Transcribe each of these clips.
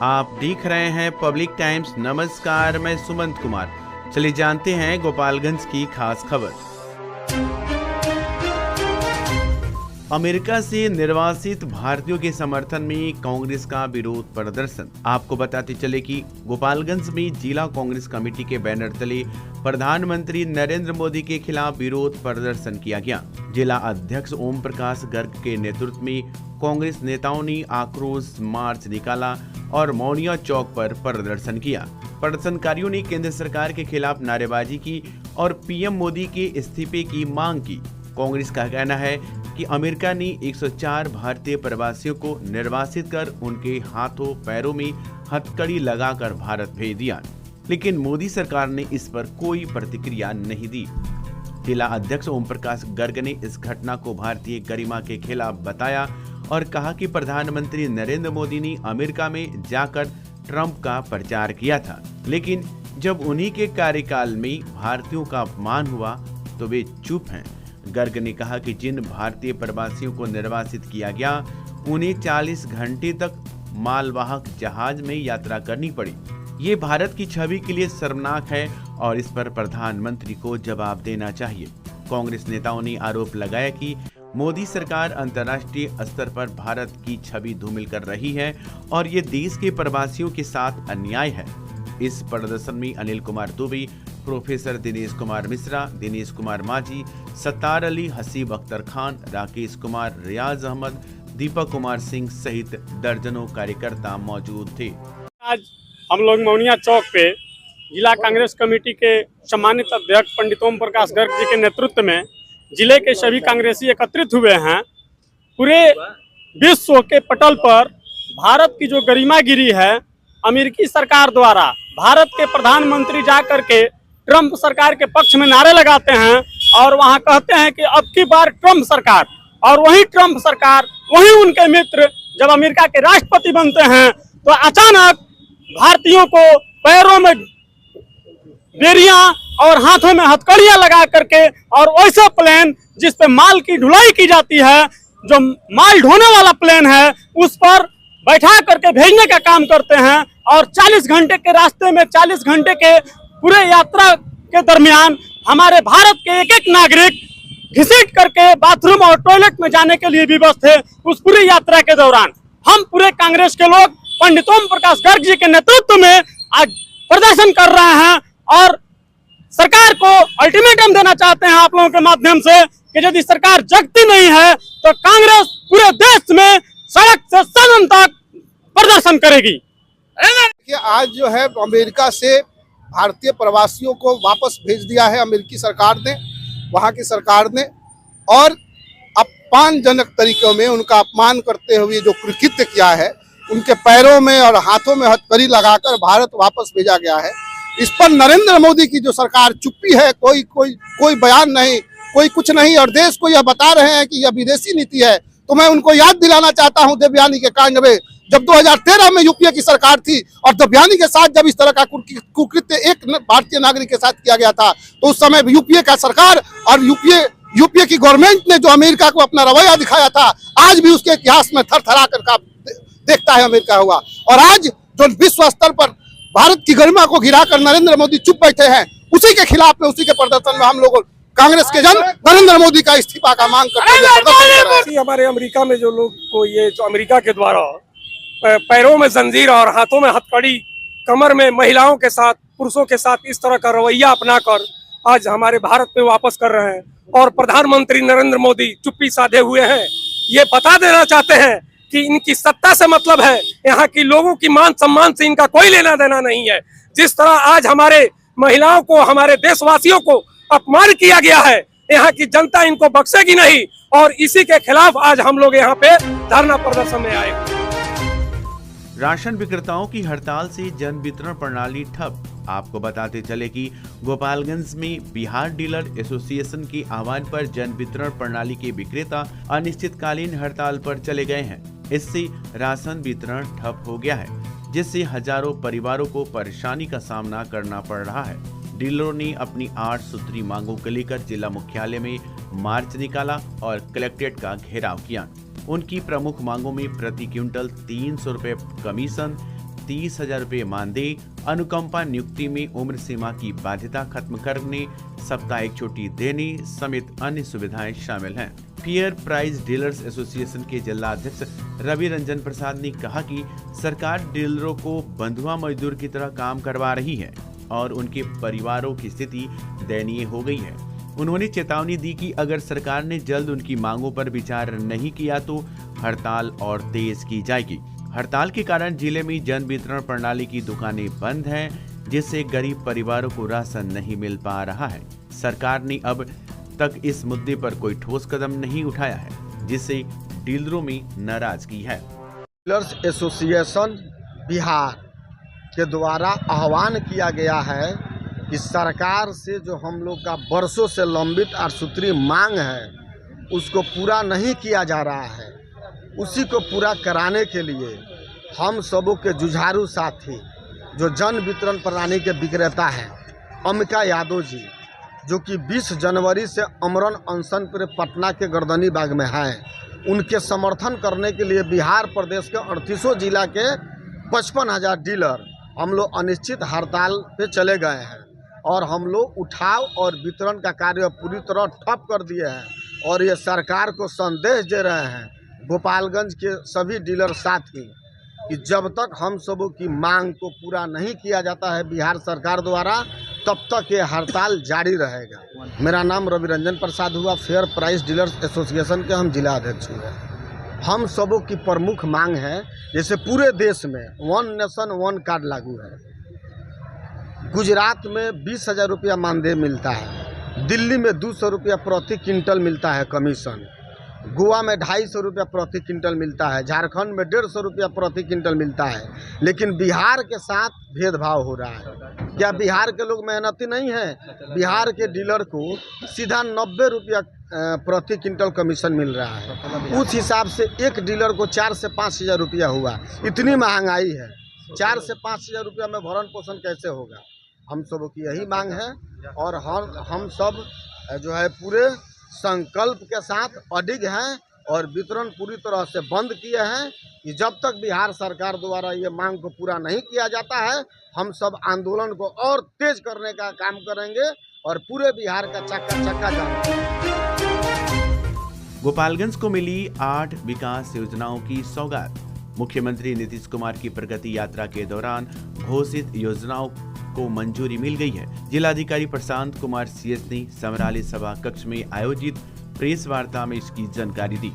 आप देख रहे हैं पब्लिक टाइम्स। नमस्कार, मैं सुमंत कुमार। चलिए जानते हैं गोपालगंज की खास खबर। अमेरिका से निर्वासित भारतीयों के समर्थन में कांग्रेस का विरोध प्रदर्शन। आपको बताते चले कि गोपालगंज में जिला कांग्रेस कमेटी के बैनर तले प्रधानमंत्री नरेंद्र मोदी के खिलाफ विरोध प्रदर्शन किया गया। जिला अध्यक्ष ओम प्रकाश गर्ग के नेतृत्व में कांग्रेस नेताओं ने आक्रोश मार्च निकाला और मौनिया चौक पर प्रदर्शन किया। प्रदर्शनकारियों ने केंद्र सरकार के खिलाफ नारेबाजी की और पीएम मोदी के इस्तीफे की मांग की। कांग्रेस का कहना है कि अमेरिका ने 104 भारतीय प्रवासियों को निर्वासित कर उनके हाथों पैरों में हथकड़ी लगाकर भारत भेज दिया, लेकिन मोदी सरकार ने इस पर कोई प्रतिक्रिया नहीं दी। जिला अध्यक्ष ओम प्रकाश गर्ग ने इस घटना को भारतीय गरिमा के खिलाफ बताया और कहा कि प्रधानमंत्री नरेंद्र मोदी ने अमेरिका में जाकर ट्रंप का प्रचार किया था, लेकिन जब उन्हीं के कार्यकाल में भारतीयों का अपमान हुआ तो वे चुप हैं। गर्ग ने कहा कि जिन भारतीय प्रवासियों को निर्वासित किया गया उन्हें 40 घंटे तक मालवाहक जहाज में यात्रा करनी पड़ी। ये भारत की छवि के लिए शर्मनाक है और इस पर प्रधानमंत्री को जवाब देना चाहिए। कांग्रेस नेताओं ने आरोप लगाया कि मोदी सरकार अंतर्राष्ट्रीय स्तर पर भारत की छवि धूमिल कर रही है और ये देश के प्रवासियों के साथ अन्याय है। इस प्रदर्शन में अनिल कुमार दुबे, प्रोफेसर दिनेश कुमार मिश्रा, दिनेश कुमार माझी, सत्तार अली, हसीब अख्तर खान, राकेश कुमार, रियाज अहमद, दीपक कुमार सिंह सहित दर्जनों कार्यकर्ता मौजूद थे। आज हम लोग मौनिया चौक पे जिला कांग्रेस कमेटी के सम्मानित अध्यक्ष पंडित ओम प्रकाश गर्ग जी के नेतृत्व में जिले के सभी कांग्रेसी एकत्रित हुए हैं। पूरे विश्व के पटल पर भारत की जो गरिमागिरी है, अमेरिकी सरकार द्वारा भारत के प्रधानमंत्री जा करके ट्रंप सरकार के पक्ष में नारे लगाते हैं और वहां कहते हैं कि अब की बार ट्रंप सरकार, और वही ट्रंप सरकार, वही उनके मित्र जब अमेरिका के राष्ट्रपति बनते हैं तो अचानक भारतीयों को पैरों में बेरियां और हाथों में हथकड़ियां लगा करके और वैसे प्लेन जिस पे माल की ढुलाई की जाती है, जो माल ढोने वाला प्लेन है, उस पर बैठा करके भेजने का काम करते हैं और 40 घंटे के रास्ते में 40 घंटे के पूरे यात्रा के दरमियान हमारे भारत के एक एक नागरिक घिसीट करके बाथरूम और टॉयलेट में जाने के लिए विवश थे। उस पूरी यात्रा के दौरान हम पूरे कांग्रेस के लोग पंडित ओम प्रकाश गर्ग जी के नेतृत्व में आज प्रदर्शन कर रहे हैं और सरकार को अल्टीमेटम देना चाहते हैं आप लोगों के माध्यम से कि यदि सरकार जगती नहीं है तो कांग्रेस पूरे देश में सड़क से सदन तक प्रदर्शन करेगी। आज जो है अमेरिका से भारतीय प्रवासियों को वापस भेज दिया है अमेरिकी सरकार ने, वहां की सरकार ने, और अपमानजनक तरीकों में उनका अपमान करते हुए जो कृत्य किया है, उनके पैरों में और हाथों में हथकड़ी लगाकर भारत वापस भेजा गया है। इस पर नरेंद्र मोदी की जो सरकार चुप्पी है, कोई बयान नहीं, कोई कुछ नहीं, और देश को यह बता रहे हैं कि यह विदेशी नीति है। तो मैं उनको याद दिलाना चाहता हूं देवयानी के कांड में, जब 2013 में यूपीए की सरकार थी और देवयानी के साथ जब इस तरह का कुकृत्य एक भारतीय नागरिक के साथ किया गया था, तो उस समय यूपीए का सरकार और यूपीए की गवर्नमेंट ने जो अमेरिका को अपना रवैया दिखाया था, आज भी उसके इतिहास में थरथरा कर देखता है अमेरिका हुआ। और आज जो विश्व स्तर पर भारत की गरिमा को गिराकर नरेंद्र मोदी चुप बैठे हैं, उसी के खिलाफ में, उसी के प्रदर्शन में हम लोग कांग्रेस के जन नरेंद्र मोदी का इस्तीफा का मांग करते हैं। हमारे अमेरिका में जो लोग को ये जो अमेरिका के द्वारा पैरों में जंजीर और हाथों में हथकड़ी, कमर में महिलाओं के साथ, पुरुषों के साथ इस तरह का रवैया अपनाकर आज हमारे भारत पे वापस कर रहे हैं और प्रधानमंत्री नरेंद्र मोदी चुप्पी साधे हुए हैं। ये बता देना चाहते हैं कि इनकी सत्ता से मतलब है, यहाँ की लोगों की मान सम्मान से इनका कोई लेना देना नहीं है। जिस तरह आज हमारे महिलाओं को, हमारे देशवासियों को अपमान किया गया है, यहाँ की जनता इनको बख्शेगी नहीं और इसी के खिलाफ आज हम लोग यहाँ पे धरना प्रदर्शन में आए। राशन विक्रेताओं की हड़ताल से जन वितरण प्रणाली ठप। आपको बताते चले कि गोपालगंज में बिहार डीलर एसोसिएशन के आह्वान पर जन वितरण प्रणाली के विक्रेता अनिश्चितकालीन हड़ताल पर चले गए हैं। इससे राशन वितरण ठप हो गया है, जिससे हजारों परिवारों को परेशानी का सामना करना पड़ रहा है। डीलरों ने अपनी 8 सूत्री मांगों को लेकर जिला मुख्यालय में मार्च निकाला और कलेक्ट्रेट का घेराव किया। उनकी प्रमुख मांगों में प्रति क्विंटल 300 रुपए कमीशन, 30,000 रुपये मानदेय, अनुकंपा नियुक्ति में उम्र सीमा की बाध्यता खत्म करने, साप्ताहिक छुट्टी देने समेत अन्य सुविधाएं शामिल हैं। फेयर प्राइस डीलर्स एसोसिएशन के जिला अध्यक्ष रवि रंजन प्रसाद ने कहा कि सरकार डीलरों को बंधुआ मजदूर की तरह काम करवा रही है और उनके परिवारों की स्थिति दयनीय हो गई है। उन्होंने चेतावनी दी कि अगर सरकार ने जल्द उनकी मांगों पर विचार नहीं किया तो हड़ताल और तेज की जाएगी। हड़ताल के कारण जिले में जन वितरण प्रणाली की दुकानें बंद हैं, जिससे गरीब परिवारों को राशन नहीं मिल पा रहा है। सरकार ने अब तक इस मुद्दे पर कोई ठोस कदम नहीं उठाया है, जिससे डीलरों में नाराजगी है। डीलर्स एसोसिएशन बिहार के द्वारा आह्वान किया गया है कि सरकार से जो हम लोग का वर्षों से लंबित और सूत्री मांग है उसको पूरा नहीं किया जा रहा है। उसी को पूरा कराने के लिए हम सबों के जुझारू साथी जो जन वितरण प्रणाली के विक्रेता हैं, अमिका यादव जी, जो कि 20 जनवरी से अमरण अनशन पर पटना के गर्दनी बाग में हैं, उनके समर्थन करने के लिए बिहार प्रदेश के 38 जिला के 55,000 डीलर हम लोग अनिश्चित हड़ताल पे चले गए हैं और हम लोग उठाव और वितरण का कार्य पूरी तरह ठप कर दिए हैं। और ये सरकार को संदेश दे रहे हैं, गोपालगंज के सभी डीलर साथी, कि जब तक हम सबों की मांग को पूरा नहीं किया जाता है बिहार सरकार द्वारा, तब तक ये हड़ताल जारी रहेगा। मेरा नाम रवि रंजन प्रसाद हुआ, फेयर प्राइस डीलर्स एसोसिएशन के हम जिला अध्यक्ष हुए। हम सबों की प्रमुख मांग है, जैसे पूरे देश में 1 नेशन 1 कार्ड लागू है। गुजरात में 20,000 रुपया मानदेय मिलता है, दिल्ली में 200 रुपया प्रति क्विंटल मिलता है कमीशन, गोवा में 250 रुपया प्रति क्विंटल मिलता है, झारखंड में 150 रुपया प्रति क्विंटल मिलता है। लेकिन बिहार के साथ भेदभाव हो रहा है। क्या बिहार के लोग मेहनती नहीं हैं? बिहार के डीलर को सीधा 90 रुपया प्रति क्विंटल कमीशन मिल रहा है। उस हिसाब से एक डीलर को 4 से 5,000 रुपया हुआ। इतनी महंगाई है, 4 से 5,000 रुपया में भरण पोषण कैसे होगा? हम सब की यही मांग है और हम सब जो है पूरे संकल्प के साथ अडिग हैं और वितरण पूरी तरह से बंद किए हैं कि जब तक बिहार सरकार द्वारा ये मांग को पूरा नहीं किया जाता है, हम सब आंदोलन को और तेज करने का काम करेंगे और पूरे बिहार का चक्का जाम। गोपालगंज को मिली 8 विकास योजनाओं की सौगात। मुख्यमंत्री नीतीश कुमार की प्रगति यात्रा के दौरान घोषित योजनाओं को मंजूरी मिल गई है। जिलाधिकारी प्रशांत कुमार CS ने समराली सभा कक्ष में आयोजित प्रेस वार्ता में इसकी जानकारी दी।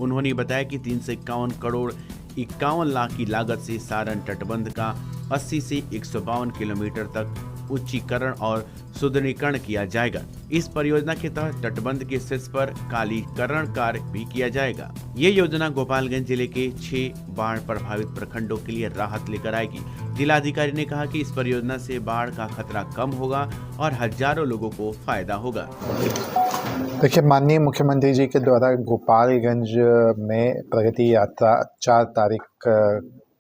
उन्होंने बताया कि 351 करोड़ 51 लाख की लागत से सारण तटबंध का 80 से 152 किलोमीटर तक उच्चीकरण और सुदृढ़ीकरण किया जाएगा। इस परियोजना के तहत तटबंध के शीर्ष पर कालीकरण कार्य भी किया जाएगा। ये योजना गोपालगंज जिले के 6 बाढ़ प्रभावित प्रखंडों के लिए राहत लेकर आएगी। जिलाधिकारी ने कहा कि इस परियोजना से बाढ़ का खतरा कम होगा और हजारों लोगों को फायदा होगा। देखिए, माननीय मुख्यमंत्री जी के द्वारा गोपालगंज में प्रगति यात्रा 4 तारीख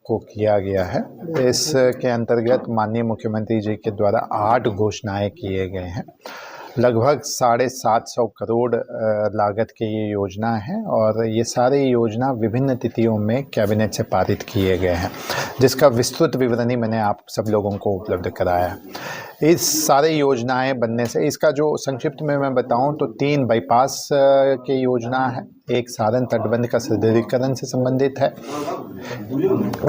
को किया गया है। इसके अंतर्गत माननीय मुख्यमंत्री जी के द्वारा 8 घोषणाएं किए गए हैं। लगभग 750 करोड़ लागत की ये योजना है और ये सारी योजना विभिन्न तिथियों में कैबिनेट से पारित किए गए हैं, जिसका विस्तृत विवरणी मैंने आप सब लोगों को उपलब्ध कराया है। इस सारे योजनाएं बनने से, इसका जो संक्षिप्त में मैं बताऊं तो 3 बाईपास की योजना है, एक सारण तटबंध का सुदृढ़ीकरण से संबंधित है,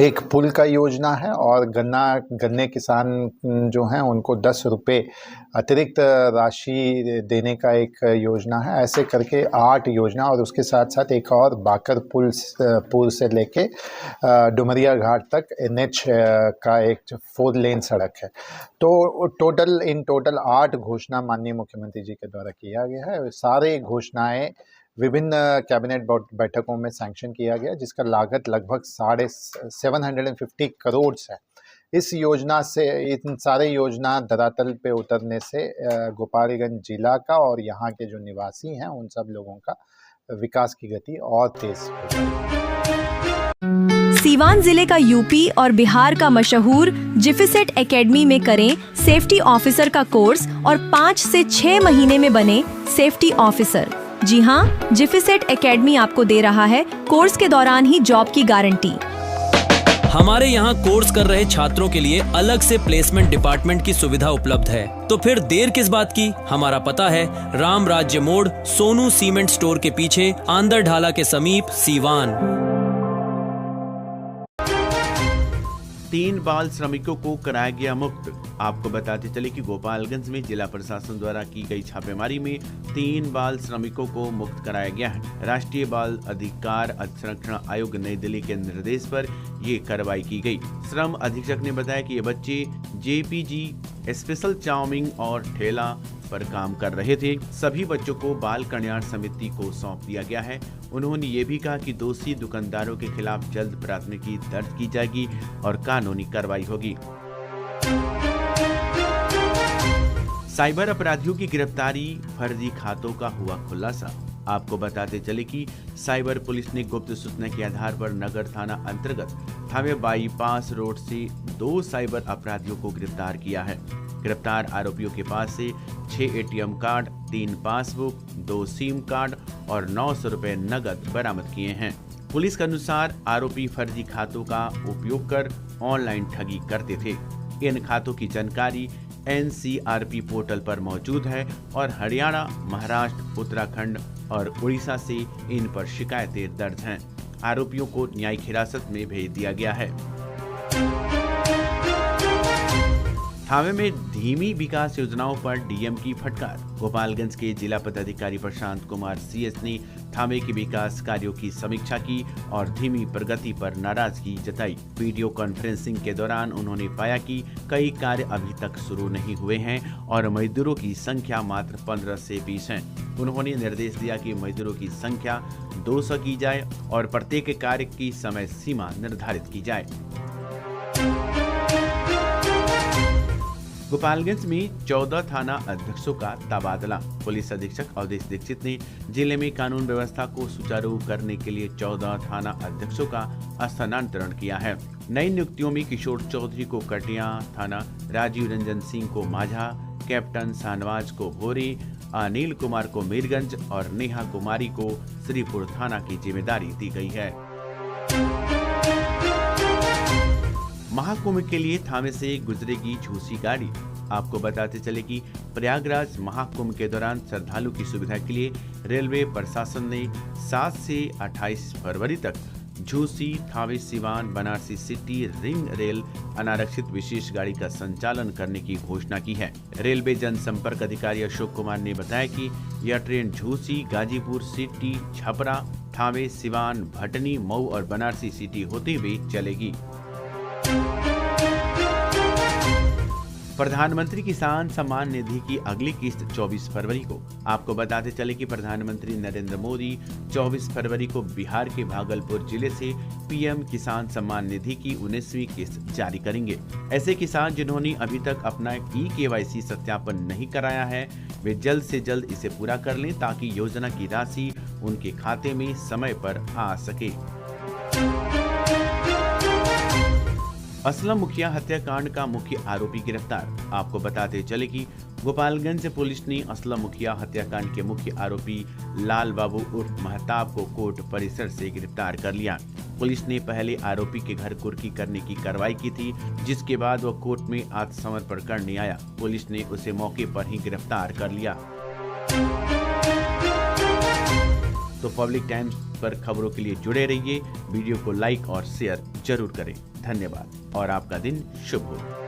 एक पुल का योजना है और गन्ने किसान जो हैं उनको 10 रुपये अतिरिक्त राशि देने का एक योजना है। ऐसे करके 8 योजना और उसके साथ साथ एक और बाकर पुल से लेके डुमरिया घाट तक NH का एक 4 लेन सड़क है। तो इन टोटल 8 घोषणा माननीय मुख्यमंत्री जी के द्वारा किया गया है। सारे घोषणाएं विभिन्न कैबिनेट बैठकों में सैंक्शन किया गया, जिसका लागत लगभग 750 करोड़ है। इस योजना से, इन सारे योजना धरातल पे उतरने से गोपालगंज जिला का और यहाँ के जो निवासी हैं उन सब लोगों का विकास की गति और तेज हो जाएगी। सीवान जिले का यूपी और बिहार का मशहूर जिफिसेट एकेडमी में करें सेफ्टी ऑफिसर का कोर्स और 5 से 6 महीने में बने सेफ्टी ऑफिसर। जी हाँ, जिफिसेट एकेडमी आपको दे रहा है कोर्स के दौरान ही जॉब की गारंटी। हमारे यहाँ कोर्स कर रहे छात्रों के लिए अलग से प्लेसमेंट डिपार्टमेंट की सुविधा उपलब्ध है। तो फिर देर किस बात की? हमारा पता है राम राज्य मोड़, सोनू सीमेंट स्टोर के पीछे, आंदर ढाला के समीप, सीवान। 3 बाल श्रमिकों को कराया गया मुक्त। आपको बताते चले कि गोपालगंज में जिला प्रशासन द्वारा की गई छापेमारी में 3 बाल श्रमिकों को मुक्त कराया गया है। राष्ट्रीय बाल अधिकार संरक्षण आयोग नई दिल्ली के निर्देश पर ये कार्रवाई की गई। श्रम अधीक्षक ने बताया कि ये बच्चे जेपीजी स्पेशल चाउमिन और ठेला पर काम कर रहे थे। सभी बच्चों को बाल कल्याण समिति को सौंप दिया गया है। उन्होंने ये भी कहा कि दोषी दुकानदारों के खिलाफ जल्द प्राथमिकी दर्ज की जाएगी और कानूनी कार्रवाई होगी। साइबर अपराधियों की गिरफ्तारी, फर्जी खातों का हुआ खुलासा। आपको बताते चले कि साइबर पुलिस ने गुप्त सूचना के आधार पर नगर थाना अंतर्गत थावे बाईपास रोड से 2 साइबर अपराधियों को गिरफ्तार किया है। गिरफ्तार आरोपियों के पास से 6 ATM card, 3 passbook, 2 SIM card और 900 रुपए नगद बरामद किए हैं। पुलिस के अनुसार आरोपी फर्जी खातों का उपयोग कर ऑनलाइन ठगी करते थे। इन खातों की जानकारी NCRP पोर्टल पर मौजूद है और हरियाणा, महाराष्ट्र, उत्तराखंड और उड़ीसा से इन पर शिकायतें दर्ज हैं। आरोपियों को न्यायिक हिरासत में भेज दिया गया है। थावे में धीमी विकास योजनाओं पर डीएम की फटकार। गोपालगंज के जिला पदाधिकारी प्रशांत कुमार CS ने थावे के विकास कार्यों की समीक्षा की और धीमी प्रगति पर नाराजगी जताई। वीडियो कॉन्फ्रेंसिंग के दौरान उन्होंने पाया कि कई कार्य अभी तक शुरू नहीं हुए हैं और मजदूरों की संख्या मात्र 15 से 20 है। उन्होंने निर्देश दिया कि मजदूरों की संख्या 200 की जाए और प्रत्येक कार्य की समय सीमा निर्धारित की जाए। गोपालगंज में 14 थाना अध्यक्षों का तबादला। पुलिस अधीक्षक अवधेश दीक्षित ने जिले में कानून व्यवस्था को सुचारू करने के लिए 14 थाना अध्यक्षों का स्थानांतरण किया है। नई नियुक्तियों में किशोर चौधरी को कटिया थाना, राजीव रंजन सिंह को माझा, कैप्टन शाहनवाज को भोरी, अनिल कुमार को मीरगंज और नेहा कुमारी को श्रीपुर थाना की जिम्मेदारी दी गई है। महाकुंभ के लिए थावे से गुजरेगी झूसी गाड़ी। आपको बताते चले कि प्रयागराज महाकुंभ के दौरान श्रद्धालु की सुविधा के लिए रेलवे प्रशासन ने 7 से 28 फरवरी तक Jhusi, Thawe, Siwan, Banarasi city ring rail अनारक्षित विशेष गाड़ी का संचालन करने की घोषणा की है। रेलवे जनसंपर्क अधिकारी अशोक कुमार ने बताया कि यह ट्रेन झूसी, गाजीपुर सिटी, छपरा, थावे, सिवान, भटनी, मऊ और बनारसी सिटी होते हुए चलेगी। प्रधानमंत्री किसान सम्मान निधि की अगली किस्त 24 फरवरी को। आपको बताते चले कि प्रधानमंत्री नरेंद्र मोदी 24 फरवरी को बिहार के भागलपुर जिले से पीएम किसान सम्मान निधि की 19वीं किस्त जारी करेंगे। ऐसे किसान जिन्होंने अभी तक अपना KYC सत्यापन नहीं कराया है, वे जल्द से जल्द इसे पूरा कर लें ताकि योजना की राशि उनके खाते में समय पर आ सके। असलम मुखिया हत्याकांड का मुख्य आरोपी गिरफ्तार। आपको बताते चले कि गोपालगंज पुलिस ने असलम मुखिया हत्याकांड के मुख्य आरोपी लाल बाबू उर्फ महताब को कोर्ट परिसर से गिरफ्तार कर लिया। पुलिस ने पहले आरोपी के घर कुर्की करने की कार्रवाई की थी, जिसके बाद वह कोर्ट में आत्मसमर्पण करने आया। पुलिस ने उसे मौके पर ही गिरफ्तार कर लिया। तो पब्लिक टाइम्स पर खबरों के लिए जुड़े रहिए। वीडियो को लाइक और शेयर जरूर करें। धन्यवाद और आपका दिन शुभ हो।